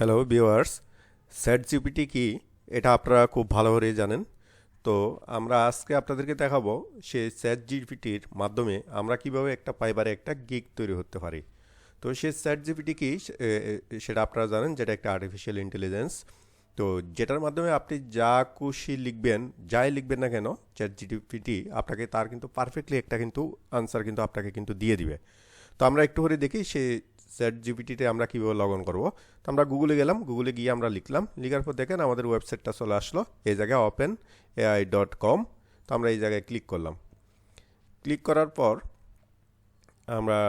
Hello viewers, chat GPT কি এটা আপনারা খুব ভালো করেই জানেন। তো আমরা আজকে আপনাদেরকে দেখাবো সেই চ্যাট জিপিটির মাধ্যমে আমরা কিভাবে একটা ফাইবারে একটা গিগ তৈরি করতে পারি। তো সেই চ্যাট জিপিটি কি সেটা আপনারা জানেন, যেটা একটা আর্টিফিশিয়াল ইন্টেলিজেন্স। তো যেটার মাধ্যমে আপনি যা খুশি লিখবেন, যাই লিখবেন না কেন, চ্যাট জিপিটি আপনাকে তার কিন্তু পারফেক্টলি একটা কিন্তু আনসার কিন্তু আপনাকে কিন্তু দিয়ে দিবে। তো আমরা একটু করে দেখি সে চ্যাট জিপিটিতে আমরা কীভাবে লগ ইন করবো। তো আমরা গুগলে গেলাম, গুগলে গিয়ে আমরা লিখলাম, লিখার পর দেখেন আমাদের ওয়েবসাইটটা চলে আসলো এই জায়গায় openai.com। তো আমরা এই জায়গায় ক্লিক করলাম। ক্লিক করার পর আমরা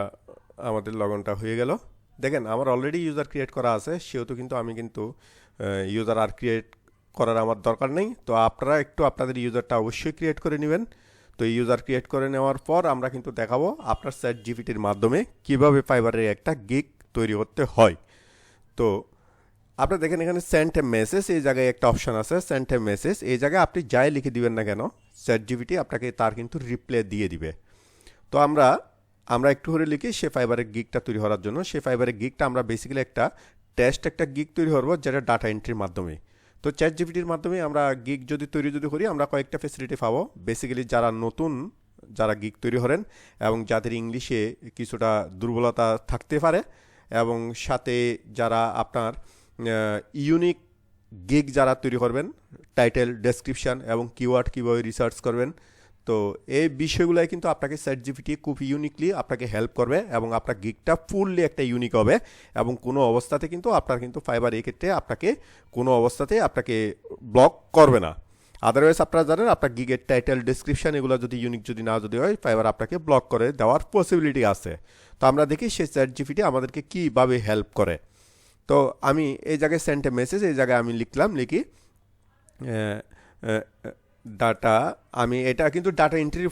আমাদের লগ ইনটা হয়ে গেল। দেখেন আমার অলরেডি ইউজার ক্রিয়েট করা আছে, সেহেতু কিন্তু আমি কিন্তু ইউজার আর ক্রিয়েট করার আমার দরকার নেই। তো আপনারা একটু আপনাদের ইউজারটা অবশ্যই ক্রিয়েট করে নেবেন। তো ইউজার ক্রিয়েট করে নেওয়ার পর আমরা কিন্তু দেখাবো আপনার চ্যাট জিপিটির মাধ্যমে কিভাবে ফাইবারের একটা গিগ তৈরি করতে হয়। তো আপনারা দেখেন এখানে সেন্ড এ মেসেজ, এই জায়গায় একটা অপশন আছে সেন্ড এ মেসেজ। এই জায়গায় আপনি যাই লিখে দিবেন না কেন, চ্যাট জিপিটি আপনাকে তার কিন্তু রিপ্লাই দিয়ে দিবে। তো আমরা আমরা একটু করে লিখি সে ফাইবারের গিগটা তৈরি করার জন্য। সে ফাইবারের গিগটা আমরা বেসিক্যালি একটা গিগ তৈরি করবো, যেটা ডাটা এন্ট্রির মাধ্যমে। তো চ্যাট জিপিটির মাধ্যমে আমরা গিগ যদি করি, আমরা কয়েকটা ফেসিলিটি পাবো। বেসিক্যালি যারা গিগ তৈরি করেন এবং যাদের ইংলিশে কিছুটা দুর্বলতা থাকতে পারে, এবং সাথে যারা আপনার ইউনিক গিগ যারা তৈরি করবেন, টাইটেল, ডেসক্রিপশান এবং কিওয়ার্ড কীভাবে রিসার্চ করবেন, তো এই বিষয়গুলোই কিন্তু আপনাকে চ্যাট জিপিটি খুব ইউনিকলি আপনাকে হেল্প করবে এবং আপনার গিগটা ফুললি একটা ইউনিক হবে। এবং কোনো অবস্থাতে কিন্তু আপনার কিন্তু ফাইবার এক্ষেত্রে কোনো অবস্থাতে আপনাকে ব্লক করবে না। আদারওয়াইজ আপনারা জানেন আপনার গিগের টাইটেল, ডেসক্রিপশন এগুলো যদি ইউনিক যদি হয়, ফাইবার আপনাকে ব্লক করে দেওয়ার পসিবিলিটি আছে। তো আমরা দেখি সেই চ্যাট জিপিটি আমাদেরকে কীভাবে হেল্প করে। তো আমি এই জায়গায় সেন্ড এ মেসেজ, এই জায়গায় আমি লিখি ডাটা। আমি এটা কিন্তু ডাটা এন্ট্রি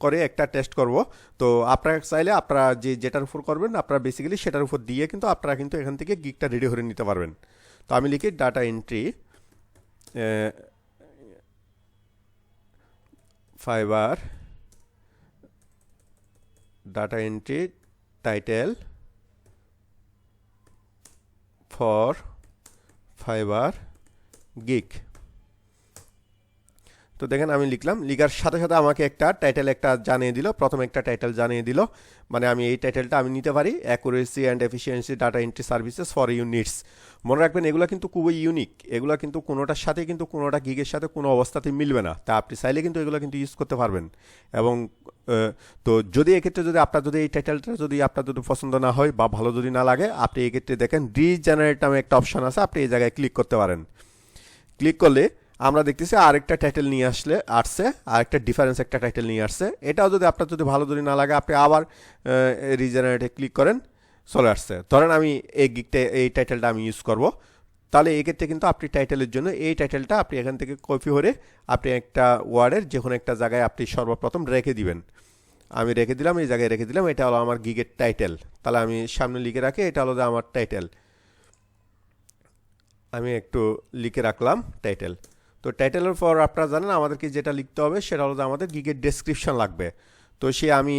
করে একটা টেস্ট করব। তো আপনারা চাইলে আপনারা যেটার উপর করবেন, আপনারা বেসিক্যালি সেটার উপর দিয়ে কিন্তু আপনারা কিন্তু এখান থেকে গিগটা রেডি করে নিতে পারবেন। তো আমি লিখি data entry fibre, data entry title for fibre gig. তো দেখেন আমি লিখার সাথে সাথে আমাকে একটা টাইটেল জানিয়ে দিল, প্রথমে একটা টাইটেল জানিয়ে দিল। মানে আমি এই টাইটেলটা আমি নিতে পারি, accuracy and efficiency data entry services for units. মনে রাখবেন এগুলো কিন্তু খুবই ইউনিক, এগুলো কিন্তু কোনোটার সাথে কিন্তু কোনোটা গিগের সাথে কোনো অবস্থাতেই মিলবে না। তা আপনি চাইলে কিন্তু এগুলো কিন্তু ইউজ করতে পারবেন। এবং তো যদি এক্ষেত্রে যদি এই টাইটেলটা আপনার পছন্দ না হয় বা ভালো যদি না লাগে, আপনি এক্ষেত্রে দেখেন রিজেনারেট নামে একটা অপশান আছে, আপনি এই জায়গায় ক্লিক করতে পারেন। ক্লিক করলে আমরা দেখতেছি আরেকটা টাইটেল নিয়ে আসছে, আরেকটা ডিফারেন্স একটা টাইটেল নিয়ে আসছে। এটাও আপনার ভালো না লাগে, আপনি আবার রিজেনারেটে ক্লিক করেন, চলে আসছে। ধরেন আমি এই টাইটেলটা আমি ইউজ করব, তাহলে এক্ষেত্রে কিন্তু আপনি টাইটেলের জন্য এই টাইটেলটা আপনি এখান থেকে কপি করে আপনি একটা ওয়ার্ডের যে কোনো একটা জায়গায় আপনি সর্বপ্রথম রেখে দিবেন। আমি রেখে দিলাম, এই জায়গায় রেখে দিলাম, এটা হলো আমার গিগের টাইটেল। তাহলে আমি সামনে লিখে রাখি এটা হলো আমার টাইটেল। আমি একটু লিখে রাখলাম টাইটেল। তো টাইটেলের পর আপনারা জানেন আমাদেরকে যেটা লিখতে হবে সেটা হলো আমাদের গিগের ডেসক্রিপশন লাগবে। তো আমি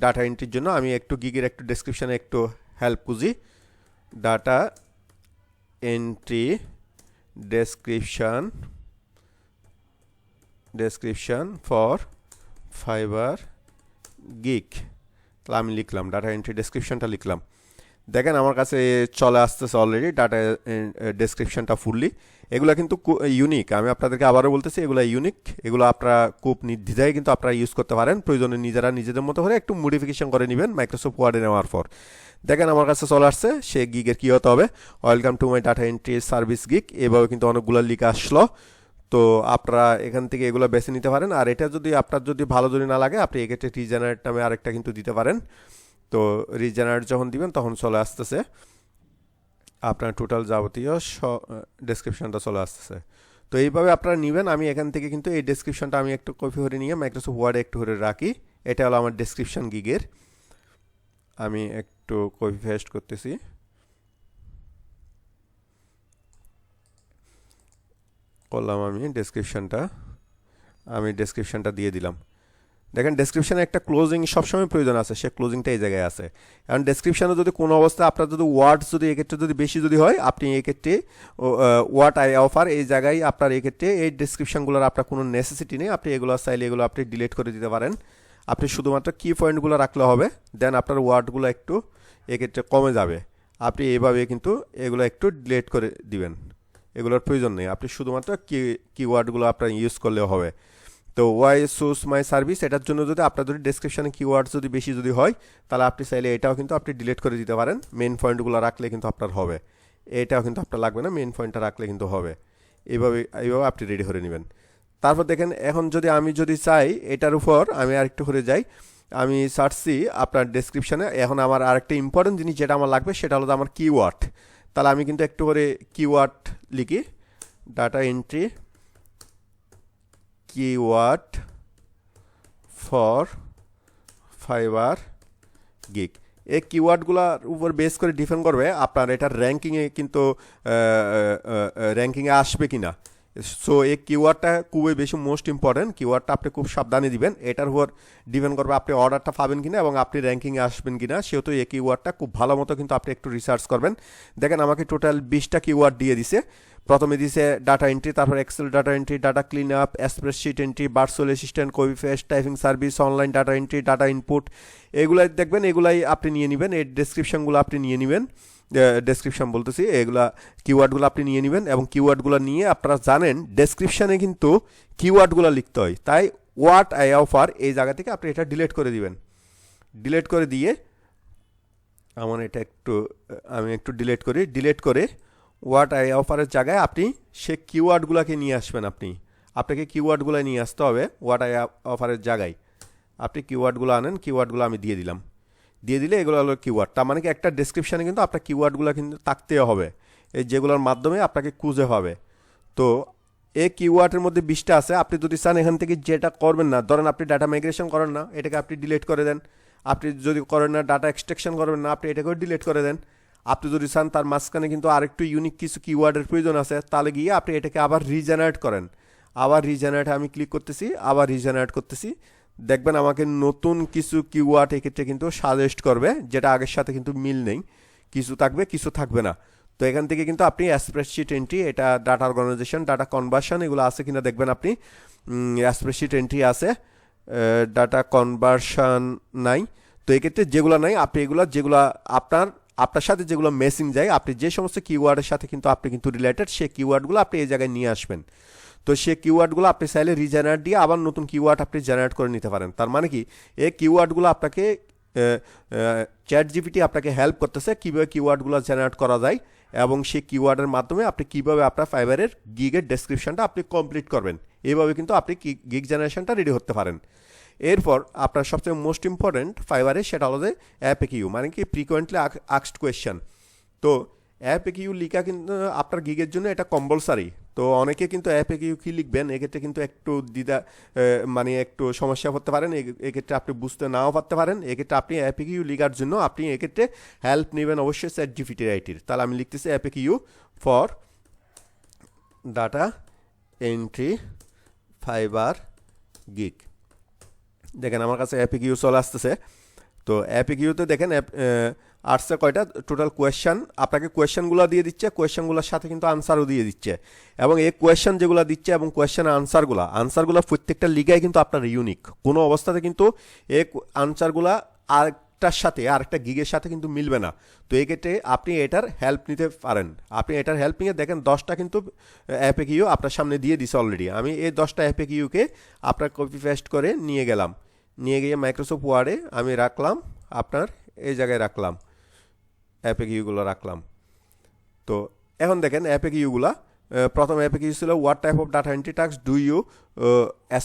ডাটা এন্ট্রির জন্য আমি একটু গিগের একটু ডেসক্রিপশানে একটু হেল্প খুঁজি। Data entry description for fibre gig. তাহলে আমি লিখলাম ডাটা এন্ট্রি ডেসক্রিপশনটা লিখলাম। দেখেন আমার কাছে চলে আসতেছে অলরেডি ডাটা ডেসক্রিপশনটা ফুললি। এগুলো কিন্তু ইউনিক, আমি আপনাদেরকে আবারও বলতেছি এগুলো ইউনিক। এগুলো আপনারা খুব নির্দ্বিধায় কিন্তু আপনারা ইউজ করতে পারেন, প্রয়োজনে নিজেদের মতো করে একটু মডিফিকেশন করে নেবেন মাইক্রোসফট ওয়ার্ডে নেওয়ার পর। দেখেন আমার কাছে চলে আসছে সে গিগের কী হতে হবে, welcome to my data entry service gig. এভাবে কিন্তু অনেকগুলো লিখে আসলো। তো আপনারা এখান থেকে এগুলো বেছে নিতে পারেন। আর এটা আপনার ভালো না লাগে, আপনি এক্ষেত্রে রিজেনারেট নামে আরেকটা কিন্তু দিতে পারেন। তো রিজেনারেট যখন দিবেন তখন চলে আসতেছে আপনার টোটাল যাবতীয় ডেসক্রিপশনটা চলে আসতেছে। তো এইভাবে আপনারা নেবেন। আমি এখান থেকে কিন্তু এই ডেসক্রিপশনটা আমি একটু কপি করে নিয়ে মাইক্রোসফট ওয়ার্ডে একটু করে রাখি। এটা হলো আমার ডেসক্রিপশন গিগের। আমি একটু কপি পেস্ট করতেছি। করলাম আমি ডেসক্রিপশনটা দিয়ে দিলাম। দেখেন ডেসক্রিপশনে একটা ক্লোজিং সবসময় প্রয়োজন আছে, সে ক্লোজিংটা এই জায়গায় আছে। কারণ ডেসক্রিপশনে যদি কোনো অবস্থায় আপনার যদি ওয়ার্ড যদি এক্ষেত্রে যদি বেশি যদি হয়, আপনি এক্ষেত্রে হোয়াট আই অফার এই জায়গায় আপনার এক্ষেত্রে এই ডেসক্রিপশনগুলোর আপনার কোনো নেসেসিটি নেই, আপনি এগুলো চাইলে এগুলো আপনি ডিলিট করে দিতে পারেন। আপনি শুধুমাত্র কি পয়েন্টগুলো রাখলে হবে, দেন আপনার ওয়ার্ডগুলো একটু এক্ষেত্রে কমে যাবে। আপনি এইভাবে কিন্তু এগুলো একটু ডিলিট করে দিবেন, এগুলোর প্রয়োজন নেই, আপনি শুধুমাত্র কিওয়ার্ডগুলো আপনার ইউজ করলেও হবে। তো ওয়াই চুজ মাই সার্ভিস এটার জন্য যদি আপনার যদি ডেসক্রিপশনে কিওয়ার্ড যদি বেশি যদি হয়, তাহলে আপনি চাইলে এটাও কিন্তু আপনি ডিলিট করে দিতে পারেন। মেন পয়েন্টগুলো রাখলে কিন্তু আপনার হবে, এটাও কিন্তু আপনার লাগবে না, মেন পয়েন্টটা রাখলে কিন্তু হবে। এইভাবে আপনি রেডি করে নেবেন। তারপর দেখেন এখন আমি যদি চাই এটার উপর আমি আরেকটু করে যাই, আমি সার্চছি আপনার ডেসক্রিপশনে। এখন আমার আরেকটা ইম্পর্টেন্ট জিনিস যেটা আমার লাগবে সেটা হলো আমার কিওয়ার্ড। তাহলে আমি কিন্তু একটু করে কিওয়ার্ড লিখি, data entry keyword for fibre gig. এই কিওয়ার্ডগুলোর উপর বেস করে ডিপেন্ড করবে আপনার এটার র্যাঙ্কিংয়ে কিন্তু র্যাঙ্কিংয়ে আসবে কি না। সো এই কিওয়ার্ডটা খুবই বেশি মোস্ট ইম্পর্টেন্ট, কিওয়ার্ডটা আপনি খুব সাবধানে দিবেন, এটার উপর ডিপেন্ড করবে আপনি অর্ডারটা পাবেন কিনা এবং আপনি র্যাঙ্কিংয়ে আসবেন কিনা। সেহেতু এই কিওয়ার্ডটা খুব ভালো মতো কিন্তু আপনি একটু রিসার্চ করবেন। দেখেন আমাকে টোটাল 20টা কিওয়ার্ড দিয়ে দিছে। প্রথমে দিছে ডাটা এন্ট্রি, তারপর excel data entry, data clean up, spreadsheet entry, virtual assistant, copy paste, typing service, online data entry, data input, এগুলাই দেখবেন, এগুলাই আপনি নিয়ে নেবেন। এই ডেসক্রিপশনগুলো আপনি নিয়ে নেবেন, ডেসক্রিপশন বলতেছি, এগুলা কিওয়ার্ডগুলো আপনি নিয়ে নেবেন। এবং কিওয়ার্ডগুলো নিয়ে আপনারা জানেন ডেসক্রিপশনে কিন্তু কিওয়ার্ডগুলো লিখতে হয়, তাই হোয়াট আই অফার এই জায়গা থেকে আপনি এটা ডিলিট করে দিবেন। ডিলিট করে দিয়ে আমার এটা একটু আমি একটু ডিলিট করে হোয়াট আই অফারের জায়গায় আপনি সে কিওয়ার্ডগুলোকে নিয়ে আসবেন। আপনাকে কিওয়ার্ডগুলো নিয়ে আসতে হবে হোয়াট আই অফারের জায়গায়। আপনি কিওয়ার্ডগুলো আনেন, কিওয়ার্ডগুলো আমি দিয়ে দিলাম, দিয়ে দিলে এগুলো হলো কিওয়ার্ড। তার মানে কি একটা ডেসক্রিপশানে কিন্তু আপনার কিওয়ার্ডগুলো কিন্তু থাকতে হবে, এই যেগুলোর মাধ্যমে আপনাকে খুঁজে হবে। তো এই কিওয়ার্ডের মধ্যে 20টা আছে। আপনি যদি চান এখান থেকে যেটা করবেন না, ধরেন আপনি ডাটা মাইগ্রেশন করেন না, এটাকে আপনি ডিলিট করে দেন। আপনি যদি করেন না ডাটা এক্সট্রাকশন করবেন না, আপনি এটাকেও ডিলিট করে দেন। আপনি যদি চান তার মাঝখানে কিন্তু আরেকটু ইউনিক কিছু কিওয়ার্ডের প্রয়োজন আছে, তাহলে গিয়ে আপনি এটাকে আবার রিজেনারেট করেন। আবার রিজেনারেট আমি ক্লিক করতেছি, আবার রিজেনারেট করতেছি, দেখবেন আমাকে নতুন কিছু কিওয়ার্ড এক্ষেত্রে কিন্তু সাজেস্ট করবে, যেটা আগের সাথে কিন্তু মিল নেই, কিছু থাকবে কিছু থাকবে না। তো এখান থেকে কিন্তু আপনি স্প্রেডশিট এন্ট্রি, এটা ডাটা অর্গানাইজেশন, ডাটা কনভার্সন এগুলো আছে কিনা দেখবেন আপনি। স্প্রেডশিট এন্ট্রি আছে, ডাটা কনভার্সন নাই। তো এক্ষেত্রে যেগুলো নাই আপনি যেগুলো আপনার সাথে যেগুলো মেসিং যায়, আপনি যে সমস্ত কিওয়ার্ডের সাথে কিন্তু আপনি কিন্তু রিলেটেড, সেই কিওয়ার্ডগুলো আপনি এই জায়গায় নিয়ে আসবেন। তো সেই কিওয়ার্ডগুলো আপনি চাইলে রিজেনারেট দিয়ে আবার নতুন কিওয়ার্ড আপনি জেনারেট করে নিতে পারেন। তার মানে কি এই কিওয়ার্ডগুলো আপনাকে চ্যাট জিপিটি আপনাকে হেল্প করতেছে কীভাবে কিওয়ার্ডগুলো জেনারেট করা যায়, এবং সেই কিওয়ার্ডের মাধ্যমে আপনি কীভাবে আপনার ফাইবারের গিগের ডেসক্রিপশনটা আপনি কমপ্লিট করবেন। এইভাবে কিন্তু আপনি গিগ জেনারেশনটা রেডি করতে পারেন। এরপর আপনার সবচেয়ে মোস্ট ইম্পর্টেন্ট ফাইবারে সেটা হলো যে অ্যাপএকিউ, মানে কি ফ্রিকোয়েন্টলি আস্কড কোয়েশ্চেন। তো অ্যাপএকিউ লিখা কিন্তু আপনার গিগের জন্য এটা কম্পালসারি। তো অনেকে কিন্তু অ্যাপএকিউ কি লিখবেন, এক্ষেত্রে কিন্তু একটু মানে একটু সমস্যা হতে পারেন, এক্ষেত্রে আপনি বুঝতে নাও পারতে পারেন। এক্ষেত্রে আপনি অ্যাপএকিউ লেখার জন্য আপনি এক্ষেত্রে হেল্প নেবেন অবশ্যই চ্যাটজিপিটি আইটির। তাহলে আমি লিখতেছি অ্যাপএকিউ for data entry Fiverr gig. দেখেন আমার কাছে অ্যাপএকিউ চলে আসতেছে। তো অ্যাপএকিউতে দেখেন আসছে কয়টা টোটাল কোয়েশ্চেন, আপনাকে কোয়েশ্চেনগুলো দিয়ে দিচ্ছে, কোয়েশ্চেনগুলোর সাথে কিন্তু আনসারও দিয়ে দিচ্ছে। এবং এই কোয়েশ্চেন যেগুলো দিচ্ছে এবং কোয়েশ্চেনের আনসারগুলো প্রত্যেকটা লিগায় কিন্তু আপনার ইউনিক, কোনো অবস্থাতে কিন্তু এই আনসারগুলো আরেকটার সাথে আরেকটা গিগের সাথে কিন্তু মিলবে না। তো এক্ষেত্রে আপনি এটার হেল্প নিতে পারেন। আপনি এটার হেল্প নিয়ে দেখেন 10টা কিন্তু অ্যাপএকিউ আপনার সামনে দিয়ে দিছে অলরেডি। আমি এই 10টা অ্যাপএকিউকে আপনার কপি পেস্ট করে নিয়ে গিয়ে মাইক্রোসফট ওয়ার্ডে আমি রাখলাম, আপনার এই জায়গায় রাখলাম, অ্যাপএকিউগুলো রাখলাম। তো এখন দেখেন অ্যাপএকিউগুলো, প্রথম অ্যাপএকিউ ছিল what type of data entry task do you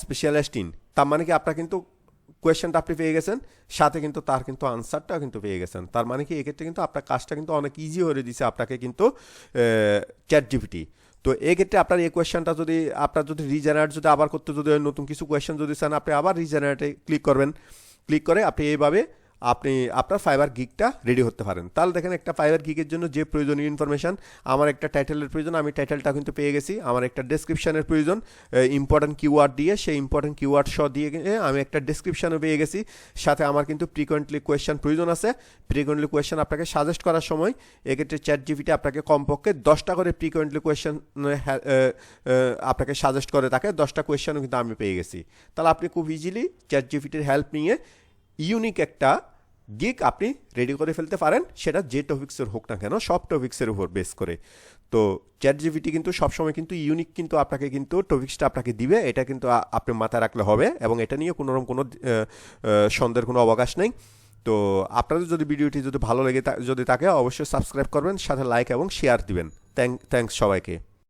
specialist in. তার মানে কি আপনার কিন্তু কোয়েশ্চেনটা আপনি পেয়ে গেছেন, সাথে কিন্তু তার কিন্তু আনসারটাও কিন্তু পেয়ে গেছেন। তার মানে কি এক্ষেত্রে কিন্তু আপনার কাজটা কিন্তু অনেক ইজি হয়ে দিছে আপনাকে কিন্তু চ্যাটজিপিটি। তো এক্ষেত্রে আপনার এই কোয়েশ্চেনটা যদি আপনার যদি রিজেনারেট যদি আবার করতে যদি নতুন কিছু কোয়েশ্চেন যদি চান, আপনি আবার রিজেনারেটে ক্লিক করবেন। ক্লিক করে আপনি এইভাবে আপনি আপনার ফাইবার গিগটা রেডি করতে পারেন। তাহলে দেখেন একটা ফাইবার গিগের জন্য যে প্রয়োজনীয় ইনফরমেশান, আমার একটা টাইটেলের প্রয়োজন, আমি টাইটেলটা কিন্তু পেয়ে গেছি। আমার একটা ডেসক্রিপশানের প্রয়োজন, ইম্পর্ট্যান্ট কিওয়ার্ড দিয়ে, সেই ইম্পর্ট্যান্ট কিওয়ার্ড সহ দিয়ে আমি একটা ডেসক্রিপশানও পেয়ে গেছি। সাথে আমার কিন্তু ফ্রিকোয়েন্টলি কোয়েশ্চেন প্রয়োজন আছে। ফ্রিকোয়েন্টলি কোয়েশ্চেন আপনাকে সাজেস্ট করার সময় এক্ষেত্রে ChatGPT আপনাকে কমপক্ষে 10টা করে ফ্রিকোয়েন্টলি কোয়েশ্চেন আপনাকে সাজেস্ট করে, তাকে 10টা কোয়েশ্চেনও কিন্তু আমি পেয়ে গেছি। তাহলে আপনি খুব ইজিলি ChatGPTর হেল্প নিয়ে ইউনিক একটা গিগ আপনি রেডি করে ফেলতে পারেন, সেটা যে টপিক্সের হোক না কেন, সব টপিক্সের উপর বেস করে। তো ChatGPT কিন্তু সবসময় কিন্তু ইউনিক কিন্তু আপনাকে কিন্তু টপিক্সটা আপনাকে দিবে, এটা কিন্তু আপনি মাথায় রাখলে হবে, এবং এটা নিয়ে কোনোরকম কোনো সন্দেহের কোনো অবকাশ নেই। তো আপনাদের যদি ভিডিওটি যদি ভালো লেগে যদি থাকে অবশ্যই সাবস্ক্রাইব করবেন, সাথে লাইক এবং শেয়ার দিবেন। থ্যাংকস সবাইকে।